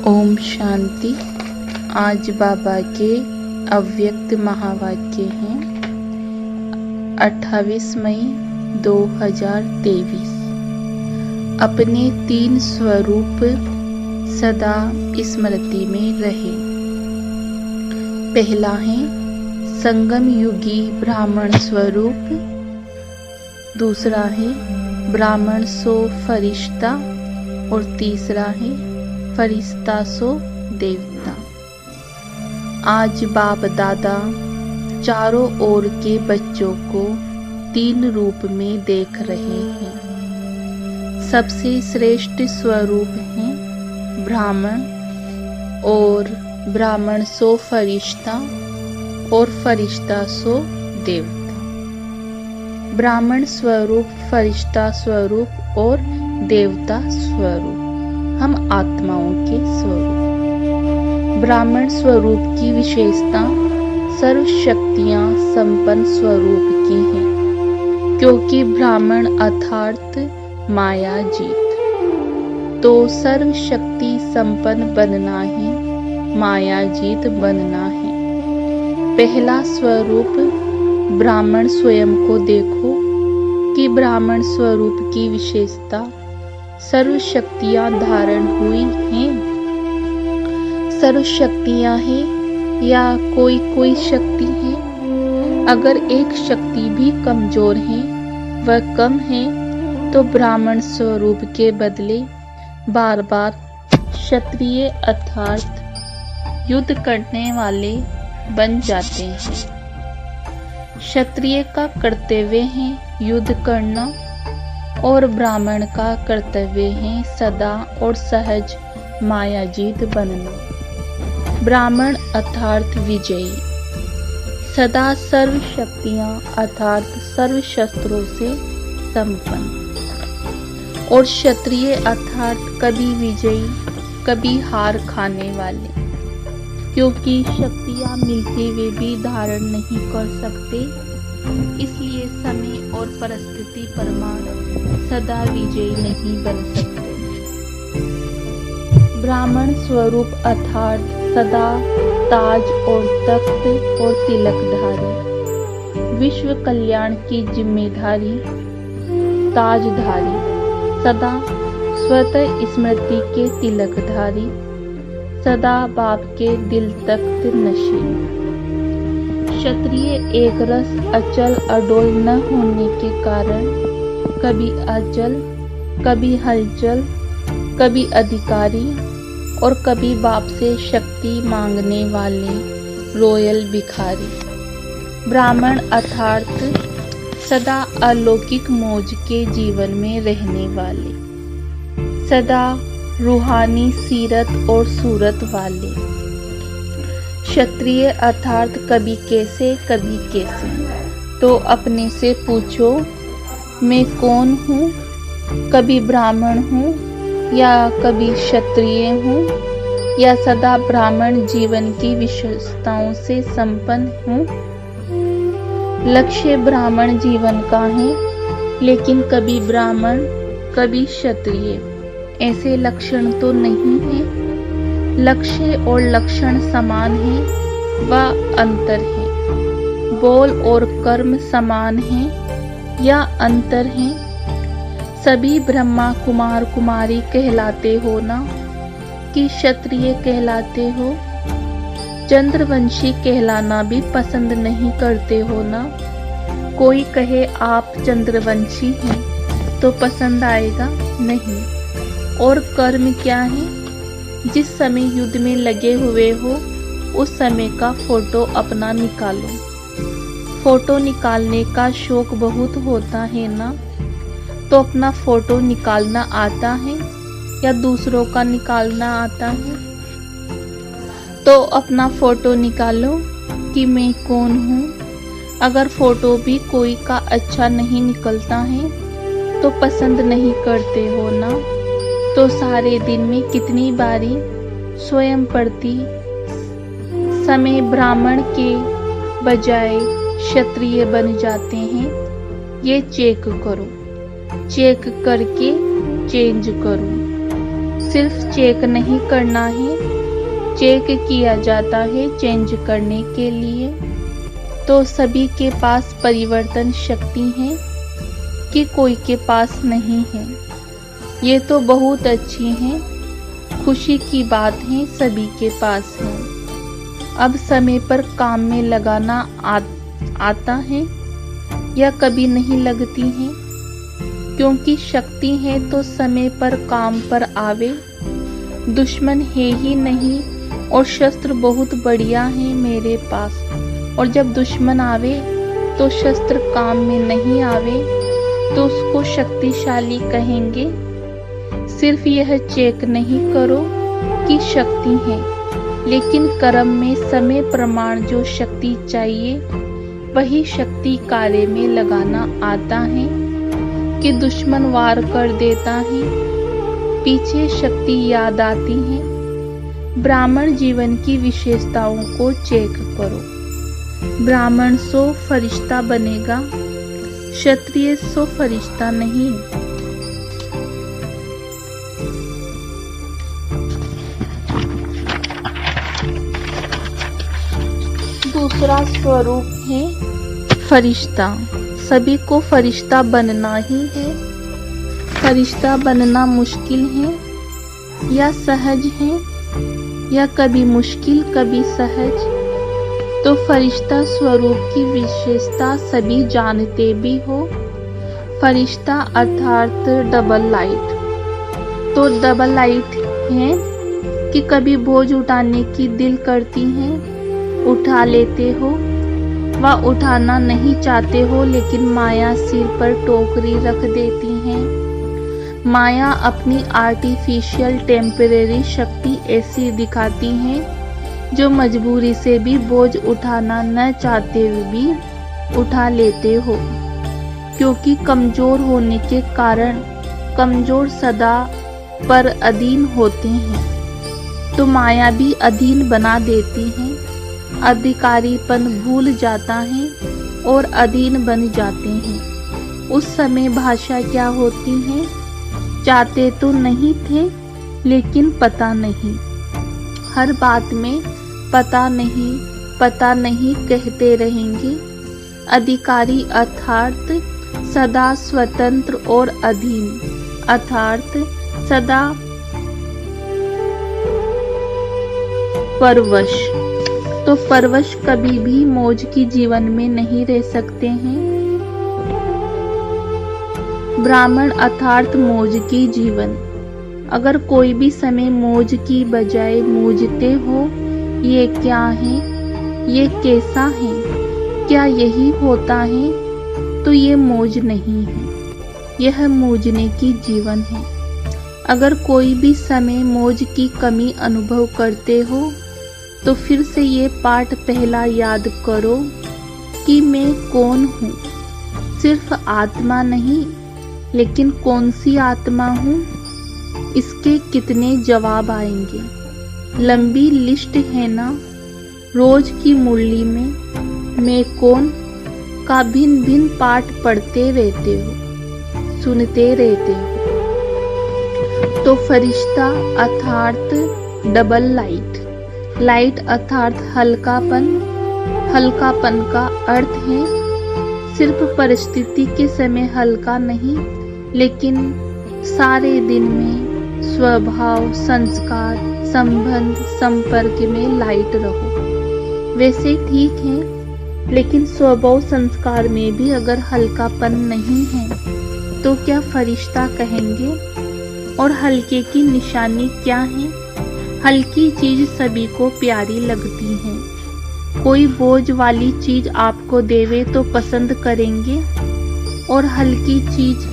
ओम शांति। आज बाबा के अव्यक्त महावाक्य हैं 28 मई 2023। अपने 3 स्वरूप सदा स्मृति में रहे। पहला है संगम युगी ब्राह्मण स्वरूप, दूसरा है ब्राह्मण सो फरिश्ता और तीसरा है फरिश्ता सो देवता। आज बाप दादा चारों ओर के बच्चों को 3 रूप में देख रहे हैं। सबसे श्रेष्ठ स्वरूप हैं ब्राह्मण, और ब्राह्मण सो फरिश्ता और फरिश्ता सो देवता। ब्राह्मण स्वरूप, फरिश्ता स्वरूप और देवता स्वरूप हम आत्माओं के स्वरूप। ब्राह्मण स्वरूप की विशेषता सर्व शक्तियां संपन्न स्वरूप की हैं, क्योंकि ब्राह्मण अर्थात माया जीत। तो सर्व शक्ति संपन्न बनना ही माया जीत बनना है। पहला स्वरूप ब्राह्मण स्वयं को देखो कि ब्राह्मण स्वरूप की विशेषता सर्व शक्तियां धारण हुई हैं। सर्व शक्तियां हैं या कोई शक्ति है। अगर एक शक्ति भी कमजोर है, वह कम है, तो ब्राह्मण स्वरूप के बदले बार बार क्षत्रिय अर्थात युद्ध करने वाले बन जाते हैं। क्षत्रिय का कर्तव्य है युद्ध करना, और ब्राह्मण का कर्तव्य है सदा और सहज मायाजीत बनना। ब्राह्मण अर्थात विजयी, सदा सर्व शक्तियां अर्थात सर्व शस्त्रों से संपन्न, और क्षत्रिय अर्थात कभी विजयी कभी हार खाने वाले, क्योंकि शक्तियां मिलते हुए भी धारण नहीं कर सकते। इसलिए समय और परिस्थिति परमाणु सदा विजयी नहीं बन सकते। ब्राह्मण स्वरूप अर्थात सदा ताज और तख्त और तिलकधारी, विश्व कल्याण की जिम्मेदारी ताजधारी, सदा स्वतः स्मृति के तिलकधारी, सदा बाप के दिल तख्त नशीन। क्षत्रिय एक रस अचल अडोल न होने के कारण कभी अचल, कभी हलचल, कभी अधिकारी और कभी बाप से शक्ति मांगने वाले रोयल भिखारी। ब्राह्मण अर्थात सदा अलौकिक मौज के जीवन में रहने वाले, सदा रूहानी सीरत और सूरत वाले। क्षत्रिय अर्थात कभी कैसे कभी कैसे। तो अपने से पूछो, मैं कौन हूँ? कभी ब्राह्मण हूँ या कभी क्षत्रिय हूँ, या सदा ब्राह्मण जीवन की विशेषताओं से संपन्न हूँ? लक्ष्य ब्राह्मण जीवन का है, लेकिन कभी ब्राह्मण कभी क्षत्रिय, ऐसे लक्षण तो नहीं है। लक्ष्य और लक्षण समान है व अंतर है। बोल और कर्म समान है या अंतर है। सभी ब्रह्मा कुमार कुमारी कहलाते हो ना, कि क्षत्रिय कहलाते हो? चंद्रवंशी कहलाना भी पसंद नहीं करते हो ना? कोई कहे आप चंद्रवंशी हैं तो पसंद आएगा नहीं। और कर्म क्या है? जिस समय युद्ध में लगे हुए हो उस समय का फोटो अपना निकालो। फोटो निकालने का शौक बहुत होता है ना? तो अपना फोटो निकालना आता है या दूसरों का निकालना आता है? तो अपना फोटो निकालो कि मैं कौन हूँ। अगर फोटो भी कोई का अच्छा नहीं निकलता है तो पसंद नहीं करते हो ना? तो सारे दिन में कितनी बारी स्वयं प्रति समय ब्राह्मण के बजाय क्षत्रिय बन जाते हैं? ये चेक करो, चेक करके चेंज करो। सिर्फ चेक नहीं करना है, चेक किया जाता है चेंज करने के लिए। तो सभी के पास परिवर्तन शक्ति है कि कोई के पास नहीं है, ये तो बहुत अच्छी है, खुशी की बात है, सभी के पास है। अब समय पर काम में लगाना आता है या कभी नहीं लगती है, क्योंकि शक्ति है तो समय पर काम पर आवे। दुश्मन है ही नहीं और शस्त्र बहुत बढ़िया है मेरे पास, और जब दुश्मन आवे तो शस्त्र काम में नहीं आवे तो उसको शक्तिशाली कहेंगे। सिर्फ यह चेक नहीं करो कि शक्ति है, लेकिन कर्म में समय प्रमाण जो शक्ति चाहिए वही शक्ति कार्य में लगाना आता है कि दुश्मन वार कर देता है, पीछे शक्ति याद आती है। ब्राह्मण जीवन की विशेषताओं को चेक करो। ब्राह्मण सो फरिश्ता बनेगा, क्षत्रिय सो फरिश्ता नहीं। दूसरा स्वरूप है फरिश्ता। सभी को फरिश्ता बनना ही है। फरिश्ता बनना मुश्किल है या सहज है, या कभी मुश्किल कभी सहज। तो फरिश्ता स्वरूप की विशेषता सभी जानते भी हो। फरिश्ता अर्थात डबल लाइट। तो डबल लाइट है कि कभी बोझ उठाने की दिल करती है, उठा लेते हो, व उठाना नहीं चाहते हो, लेकिन माया सिर पर टोकरी रख देती है। माया अपनी आर्टिफिशियल टेम्परेरी शक्ति ऐसी दिखाती है जो मजबूरी से भी बोझ उठाना न चाहते हुए भी उठा लेते हो, क्योंकि कमजोर होने के कारण कमजोर सदा पर अधीन होते हैं। तो माया भी अधीन बना देती है, अधिकारीपन भूल जाता है और अधीन बन जाते हैं। उस समय भाषा क्या होती है? चाहते तो नहीं थे लेकिन पता नहीं। हर बात में पता नहीं कहते रहेंगे। अधिकारी अर्थात सदा स्वतंत्र और अधीन, अर्थात सदा परवश। तो परवश कभी भी मौज की जीवन में नहीं रह सकते हैं। ब्राह्मण अर्थात मौज की जीवन। अगर कोई भी समय मौज की बजाय मूझते हो, ये क्या है, ये कैसा है, क्या यही होता है, तो ये मौज नहीं है, यह मूझने की जीवन है। अगर कोई भी समय मौज की कमी अनुभव करते हो, तो फिर से ये पाठ पहला याद करो कि मैं कौन हूँ। सिर्फ आत्मा नहीं, लेकिन कौन सी आत्मा हूँ, इसके कितने जवाब आएंगे। लंबी लिस्ट है ना रोज की मुरली में। मैं कौन का भिन्न भिन्न पाठ पढ़ते रहते हो, सुनते रहते हो। तो फरिश्ता अर्थात डबल लाइट। लाइट अर्थात हल्कापन। हल्कापन का अर्थ है सिर्फ परिस्थिति के समय हल्का नहीं, लेकिन सारे दिन में स्वभाव, संस्कार, संबंध, संपर्क में लाइट रहो। वैसे ठीक है, लेकिन स्वभाव संस्कार में भी अगर हल्कापन नहीं है तो क्या फरिश्ता कहेंगे? और हल्के की निशानी क्या है? हल्की चीज सभी को प्यारी लगती है। कोई बोझ वाली चीज आपको देवे तो पसंद करेंगे, और हल्की चीज,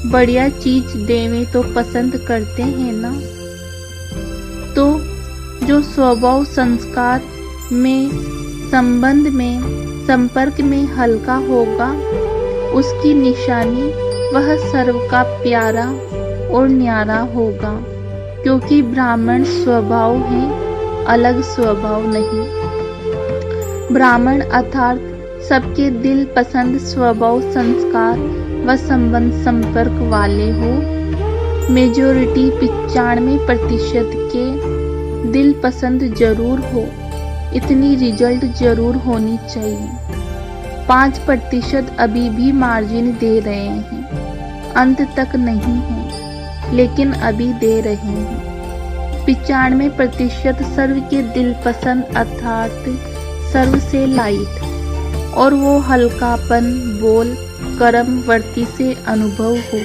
बढ़िया चीज देवे तो पसंद करते हैं ना। तो जो स्वभाव, संस्कार में, संबंध में, संपर्क में हल्का होगा, उसकी निशानी वह सर्व का प्यारा और न्यारा होगा, क्योंकि ब्राह्मण स्वभाव है, अलग स्वभाव नहीं। ब्राह्मण अर्थात सबके दिल पसंद स्वभाव, संस्कार व संबंध, संपर्क वाले हो। मेजॉरिटी 95% के दिल पसंद जरूर हो, इतनी रिजल्ट जरूर होनी चाहिए। 5% अभी भी मार्जिन दे रहे हैं, अंत तक नहीं है, लेकिन अभी दे रहे हैं। 95% सर्व के दिल पसंद अर्थात सर्व से लाइट, और वो हल्कापन बोल कर्म वर्ती से अनुभव हो।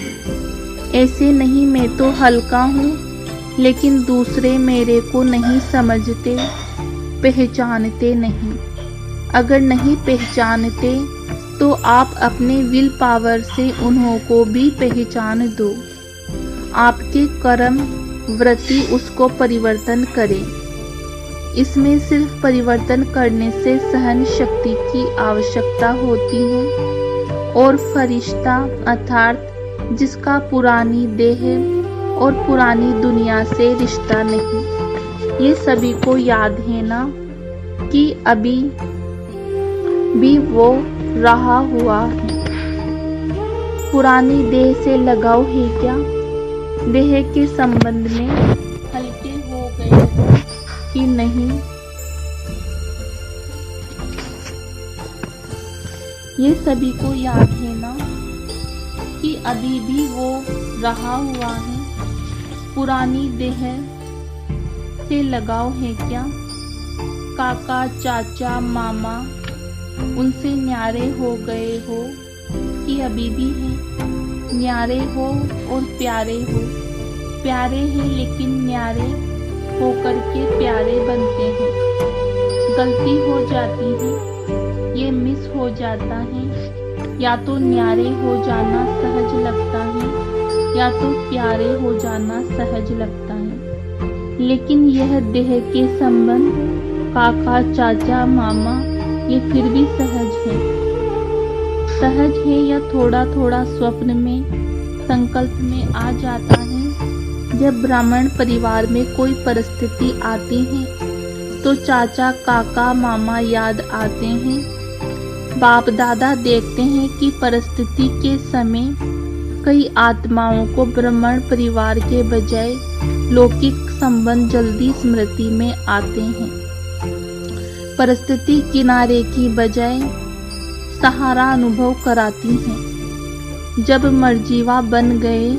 ऐसे नहीं मैं तो हल्का हूँ, लेकिन दूसरे मेरे को नहीं समझते, पहचानते नहीं। अगर नहीं पहचानते तो आप अपने विल पावर से उन्हों को भी पहचान दो। आपके कर्म वृत्ति उसको परिवर्तन करे। इसमें सिर्फ परिवर्तन करने से सहन शक्ति की आवश्यकता होती है, और फरिश्ता अर्थात जिसका पुरानी देह और पुरानी दुनिया से रिश्ता नहीं। ये सभी को याद है ना कि अभी भी वो रहा हुआ है। पुरानी देह से लगाव है क्या? देह के संबंध में हल्के हो गए हो कि नहीं? ये सभी को याद है ना कि अभी भी वो रहा हुआ है। पुरानी देह से लगाव है क्या? काका चाचा मामा उनसे न्यारे हो गए हो कि अभी भी हैं? न्यारे हो और प्यारे हो। प्यारे हैं लेकिन न्यारे होकर के प्यारे बनते हैं। गलती हो जाती है, ये मिस हो जाता है। या तो न्यारे हो जाना सहज लगता है, या तो प्यारे हो जाना सहज लगता है। लेकिन यह देह के संबंध काका चाचा मामा ये फिर भी सहज है या थोड़ा थोड़ा स्वप्न में संकल्प में आ जाता है। जब ब्राह्मण परिवार में कोई परिस्थिति आती है तो चाचा काका मामा याद आते हैं। बाप दादा देखते हैं कि परिस्थिति के समय कई आत्माओं को ब्राह्मण परिवार के बजाय लौकिक संबंध जल्दी स्मृति में आते हैं। परिस्थिति किनारे की बजाय सहारा अनुभव कराती है। जब मर्जीवा बन गए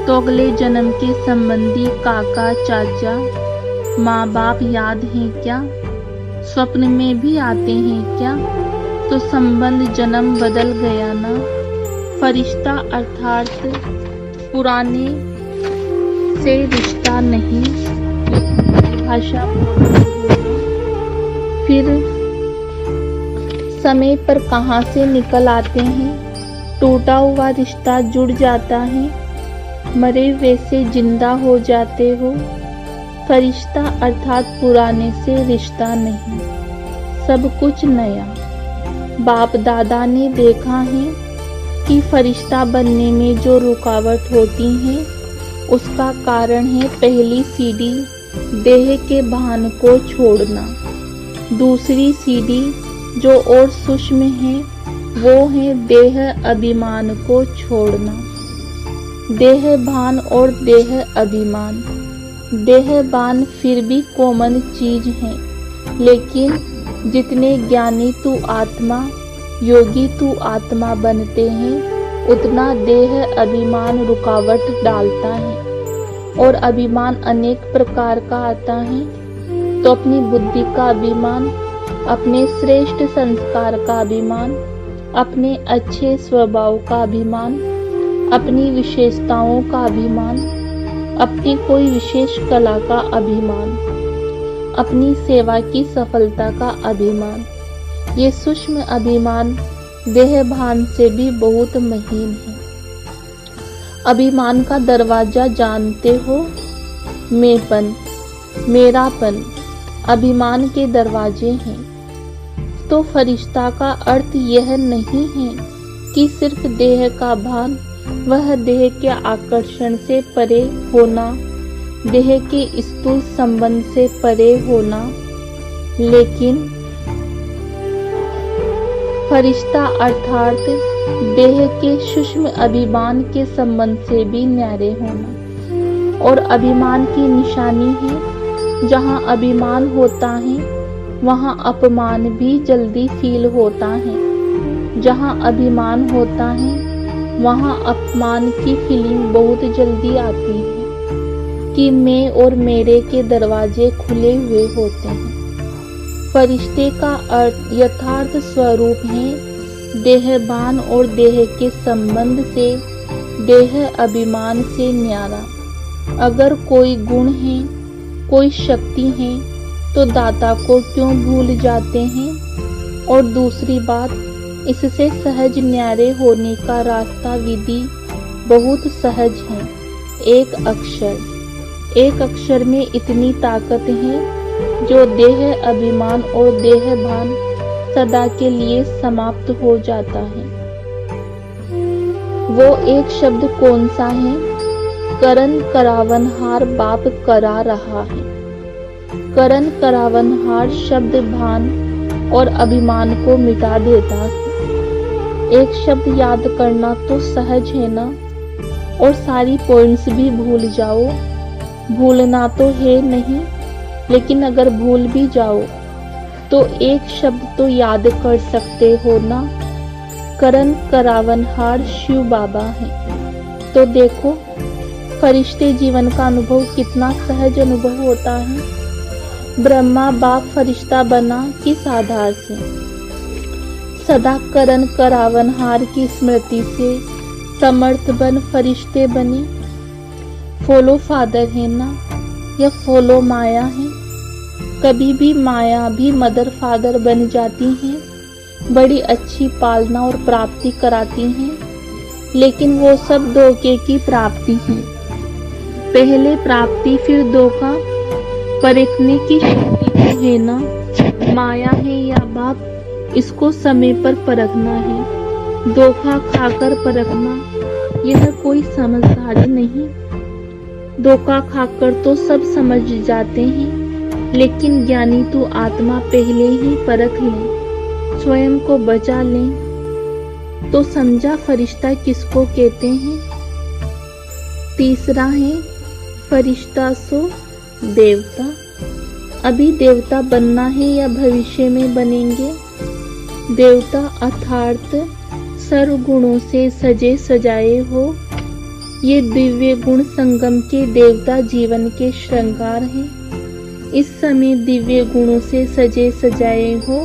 तो अगले जन्म के संबंधी काका चाचा माँ बाप याद हैं क्या? स्वप्न में भी आते हैं क्या? तो संबंध जन्म बदल गया ना। फरिश्ता अर्थात पुराने से रिश्ता नहीं, भाषा फिर समय पर कहाँ से निकल आते हैं। टूटा हुआ रिश्ता जुड़ जाता है, मरे वैसे जिंदा हो जाते हो। फरिश्ता अर्थात पुराने से रिश्ता नहीं, सब कुछ नया। बाप दादा ने देखा है कि फरिश्ता बनने में जो रुकावट होती है उसका कारण है पहली सीढ़ी देह के भान को छोड़ना। दूसरी सीढ़ी जो और सूक्ष्म है वो है देह अभिमान को छोड़ना। देह भान और देह अभिमान। देह भान फिर भी कॉमन चीज है, लेकिन जितने ज्ञानी तू आत्मा योगी तू आत्मा बनते हैं उतना देह अभिमान रुकावट डालता है। और अभिमान अनेक प्रकार का आता है, तो अपनी बुद्धि का अभिमान, अपने श्रेष्ठ संस्कार का अभिमान, अपने अच्छे स्वभाव का अभिमान, अपनी विशेषताओं का अभिमान, अपनी कोई विशेष कला का अभिमान, अपनी सेवा की सफलता का अभिमान। ये सूक्ष्म अभिमान देह भान से भी बहुत महीन है। अभिमान का दरवाजा जानते हो? मैंपन, मेरापन अभिमान के दरवाजे हैं। तो फरिश्ता का अर्थ यह नहीं है कि सिर्फ देह का भान, वह देह के आकर्षण से परे होना, देह के स्थूल संबंध से परे होना, लेकिन फरिश्ता अर्थात देह के सूक्ष्म अभिमान के संबंध से भी न्यारे होना। और अभिमान की निशानी है। जहाँ अभिमान होता है वहाँ अपमान भी जल्दी फील होता है। जहाँ अभिमान होता है वहाँ अपमान की फीलिंग बहुत जल्दी आती है कि मैं और मेरे के दरवाजे खुले हुए होते हैं। फरिश्ते का अर्थ यथार्थ स्वरूप है देहभान और देह के संबंध से, देह अभिमान से न्यारा। अगर कोई गुण है, कोई शक्ति है तो दाता को क्यों भूल जाते हैं। और दूसरी बात, इससे सहज न्यारे होने का रास्ता विधि बहुत सहज है। एक अक्षर में इतनी ताकत है जो देह अभिमान और देह भान सदा के लिए समाप्त हो जाता है। वो एक शब्द कौन सा है? करन करावनहार बाप करा रहा है। करन करावनहार शब्द भान और अभिमान को मिटा देता है। एक शब्द याद करना तो सहज है ना, और सारी पॉइंट्स भी भूल जाओ। भूलना तो है नहीं, लेकिन अगर भूल भी जाओ तो एक शब्द तो याद कर सकते हो ना। करन करावनहार शिव बाबा है। तो देखो फरिश्ते जीवन का अनुभव कितना सहज अनुभव होता है। ब्रह्मा बाप फरिश्ता बना किस आधार से? सदा करन करावनहार की स्मृति से समर्थ बन फरिश्ते बने। फॉलो फादर है ना, या फॉलो माया है? कभी भी माया भी मदर फादर बन जाती है, बड़ी अच्छी पालना और प्राप्ति कराती हैं, लेकिन वो सब धोखे की प्राप्ति है। पहले प्राप्ति फिर धोखा, परखने की शक्ति तो है ना। माया है या बाप, इसको समय पर परखना है। धोखा खाकर परखना यह कोई समझदारी नहीं। धोखा खाकर तो सब समझ जाते हैं, लेकिन ज्ञानी तो आत्मा पहले ही परख ले, स्वयं को बचा ले। तो समझा फरिश्ता किसको कहते हैं? तीसरा है फरिश्ता सो देवता। अभी देवता बनना है या भविष्य में बनेंगे? देवता अर्थात सर्व गुणों से सजे सजाए हो। ये दिव्य गुण संगम के देवता जीवन के श्रृंगार हैं। इस समय दिव्य गुणों से सजे सजाए हो,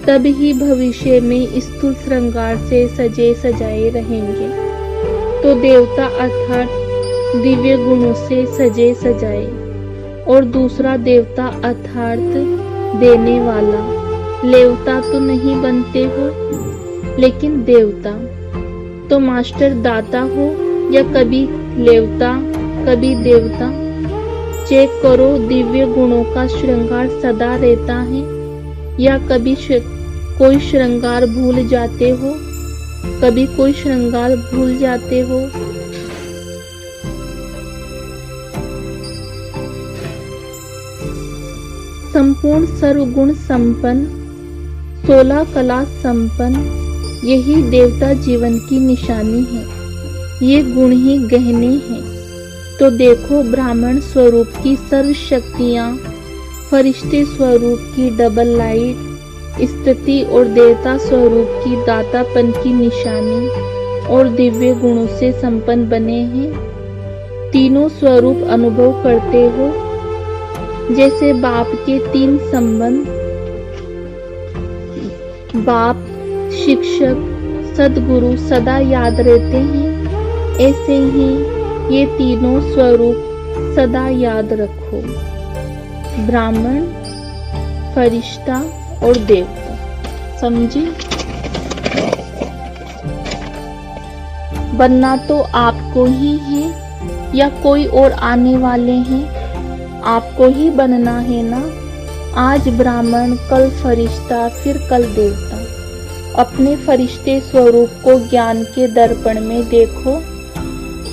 तब ही भविष्य में स्थूल श्रृंगार से सजे सजाए रहेंगे। तो देवता अर्थात दिव्य गुणों से सजे सजाए, और दूसरा देवता अर्थात देने वाला। लेवता तो नहीं बनते हो, लेकिन देवता तो मास्टर दाता हो, या कभी लेवता कभी देवता। चेक करो दिव्य गुणों का श्रृंगार सदा रहता है, या कभी कोई श्रृंगार भूल जाते हो? कभी कोई श्रृंगार भूल जाते हो? संपूर्ण सर्वगुण संपन्न, 16 कला संपन्न, यही देवता जीवन की निशानी है। ये गुण ही गहने हैं। तो देखो ब्राह्मण स्वरूप की सर्व शक्तियाँ, फरिश्ते स्वरूप की डबल लाइट, स्थिति और देवता स्वरूप की दातापन की निशानी, और दिव्य गुणों से संपन्न बने हैं। तीनों स्वरूप अनुभव करते हो। जैसे बाप के 3 संबंध, बाप, शिक्षक, सद्गुरु सदा याद रहते हैं, ऐसे ही ये तीनों स्वरूप सदा याद रखो। ब्राह्मण, फरिश्ता और देवता। समझी? बनना तो आपको ही है, या कोई और आने वाले हैं? आपको ही बनना है ना। आज ब्राह्मण, कल फरिश्ता, फिर कल देवता। अपने फरिश्ते स्वरूप को ज्ञान के दर्पण में देखो।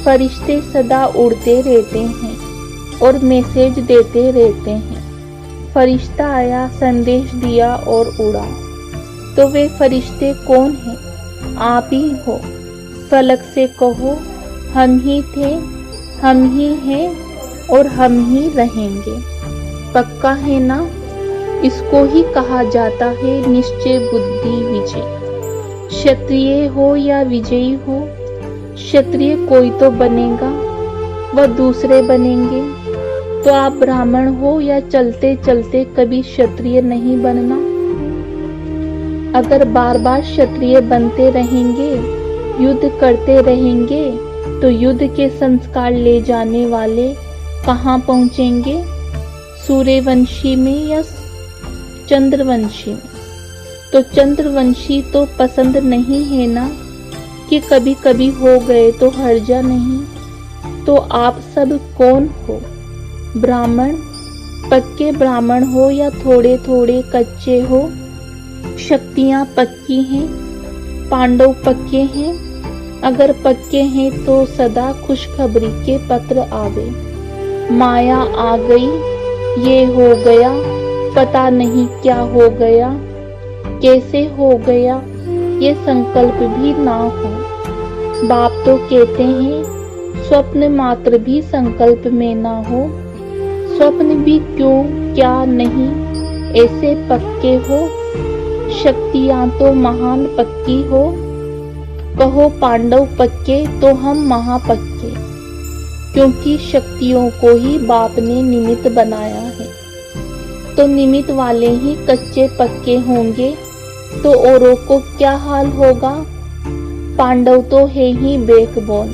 फरिश्ते सदा उड़ते रहते हैं और मैसेज देते रहते हैं। फरिश्ता आया, संदेश दिया और उड़ा। तो वे फरिश्ते कौन हैं? आप ही हो। फलक से कहो हम ही थे, हम ही हैं और हम ही रहेंगे। पक्का है ना? इसको ही कहा जाता है निश्चय बुद्धि विजय। क्षत्रिय हो या विजयी हो, क्षत्रिय कोई तो बनेगा, वह दूसरे बनेंगे। तो आप ब्राह्मण हो या चलते चलते कभी क्षत्रिय नहीं बनना। अगर बार बार क्षत्रिय बनते रहेंगे, युद्ध करते रहेंगे, तो युद्ध के संस्कार ले जाने वाले कहाँ पहुंचेंगे? सूर्यवंशी में या चंद्रवंशी में? तो चंद्रवंशी तो पसंद नहीं है ना कि कभी कभी हो गए तो हर्जा नहीं। तो आप सब कौन हो? ब्राह्मण, पक्के ब्राह्मण हो या थोड़े थोड़े कच्चे हो? शक्तियां पक्की हैं, पांडव पक्के हैं। अगर पक्के हैं तो सदा खुशखबरी के पत्र आवे। माया आ गई, ये हो गया, पता नहीं क्या हो गया, कैसे हो गया, ये संकल्प भी ना हो। बाप तो कहते हैं स्वप्न मात्र भी संकल्प में ना हो। स्वप्न भी क्यों, क्या नहीं, ऐसे पक्के हो। शक्तियां तो महान पक्की हो। कहो पांडव पक्के तो हम महापक्के, क्योंकि शक्तियों को ही बाप ने निमित्त बनाया है। तो निमित्त वाले ही कच्चे पक्के होंगे तो औरों को क्या हाल होगा? पांडव तो है ही बैकबोन।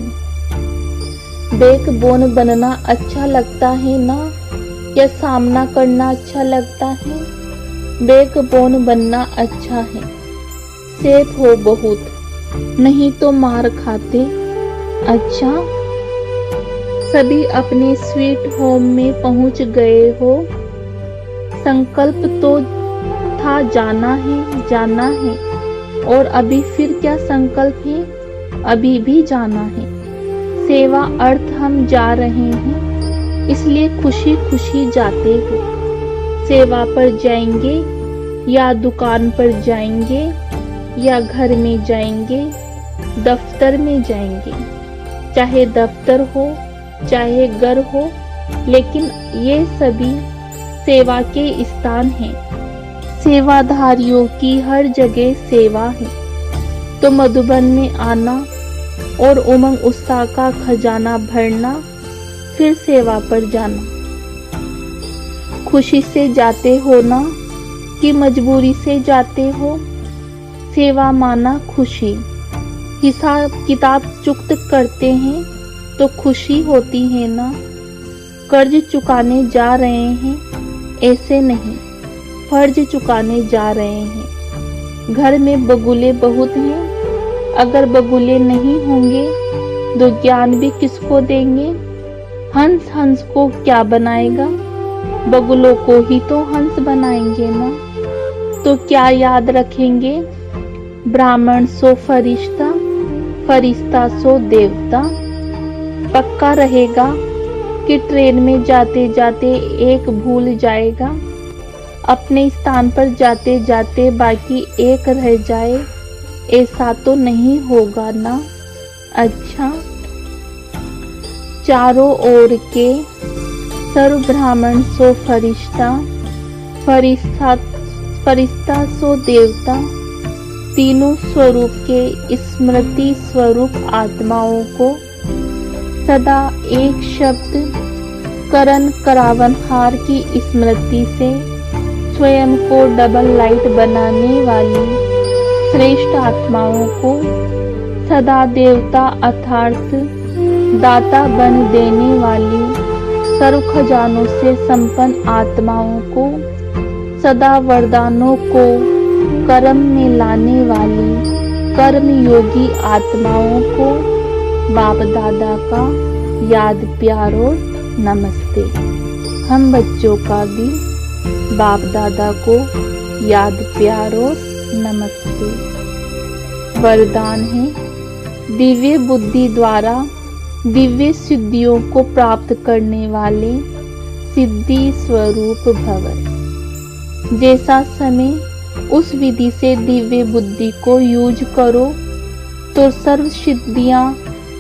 बैकबोन बनना अच्छा लगता है ना, या सामना करना अच्छा लगता है? बैकबोन बनना अच्छा है। सेफ हो बहुत, नहीं तो मार खाते। अच्छा, सभी अपने स्वीट होम में पहुंच गए हो। संकल्प तो था जाना है, जाना है। और अभी फिर क्या संकल्प है? अभी भी जाना है। सेवा अर्थ हम जा रहे हैं, इसलिए खुशी खुशी जाते हो। सेवा पर जाएंगे या दुकान पर जाएंगे या घर में जाएंगे, दफ्तर में जाएंगे। चाहे दफ्तर हो चाहे घर हो, लेकिन ये सभी सेवा के स्थान हैं। सेवाधारियों की हर जगह सेवा है। तो मधुबन में आना और उमंग उत्साह का खजाना भरना, फिर सेवा पर जाना। खुशी से जाते हो ना कि मजबूरी से जाते हो? सेवा माना खुशी। हिसाब किताब चुकत करते हैं तो खुशी होती है ना। कर्ज चुकाने जा रहे हैं, ऐसे नहीं, फर्ज चुकाने जा रहे हैं। घर में बगुले बहुत हैं, अगर बगुले नहीं होंगे तो ज्ञान भी किसको देंगे? हंस हंस को क्या बनाएगा? बगुलों को ही तो हंस बनाएंगे ना। तो क्या याद रखेंगे? ब्राह्मण सो फरिश्ता, फरिश्ता सो देवता। पक्का रहेगा कि ट्रेन में जाते जाते एक भूल जाएगा, अपने स्थान पर जाते जाते बाकी एक रह जाए, ऐसा तो नहीं होगा ना। अच्छा, चारों ओर के सर्व ब्राह्मण सो फरिश्ता, फरिश्ता सो देवता। तीनों स्वरूप के स्मृति स्वरूप आत्माओं को सदा एक शब्द करण करावन हार की स्मृति से स्वयं को डबल लाइट बनाने वाली श्रेष्ठ आत्माओं को सदा देवता अर्थात दाता बन देने वाली सर्व खजानों से संपन्न आत्माओं को सदा वरदानों को कर्म में लाने वाली कर्म योगी आत्माओं को बाप दादा का याद प्यार और नमस्ते। हम बच्चों का भी बाप दादा को याद प्यार और नमस्ते। वरदान है, दिव्य बुद्धि द्वारा दिव्य सिद्धियों को प्राप्त करने वाले सिद्धि स्वरूप भव। जैसा समय उस विधि से दिव्य बुद्धि को यूज करो तो सर्व सिद्धियां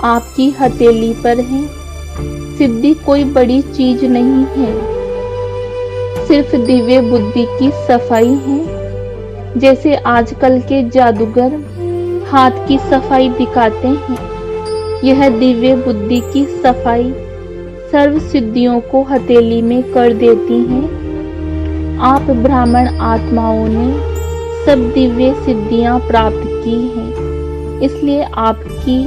आपकी हथेली पर हैं। सिद्धि कोई बड़ी चीज नहीं है, सिर्फ दिव्य बुद्धि की सफाई है। जैसे आजकल के जादूगर हाथ की सफाई दिखाते हैं, यह दिव्य बुद्धि की सफाई सर्व सिद्धियों को हथेली में कर देती है। आप ब्राह्मण आत्माओं ने सब दिव्य सिद्धियां प्राप्त की हैं, इसलिए आपकी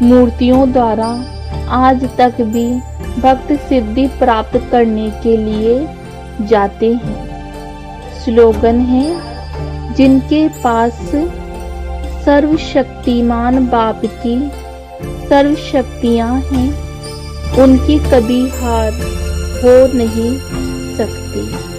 मूर्तियों द्वारा आज तक भी भक्त सिद्धि प्राप्त करने के लिए जाते हैं। स्लोगन है, जिनके पास सर्वशक्तिमान बाप की सर्व शक्तियां हैं, उनकी कभी हार हो नहीं सकती।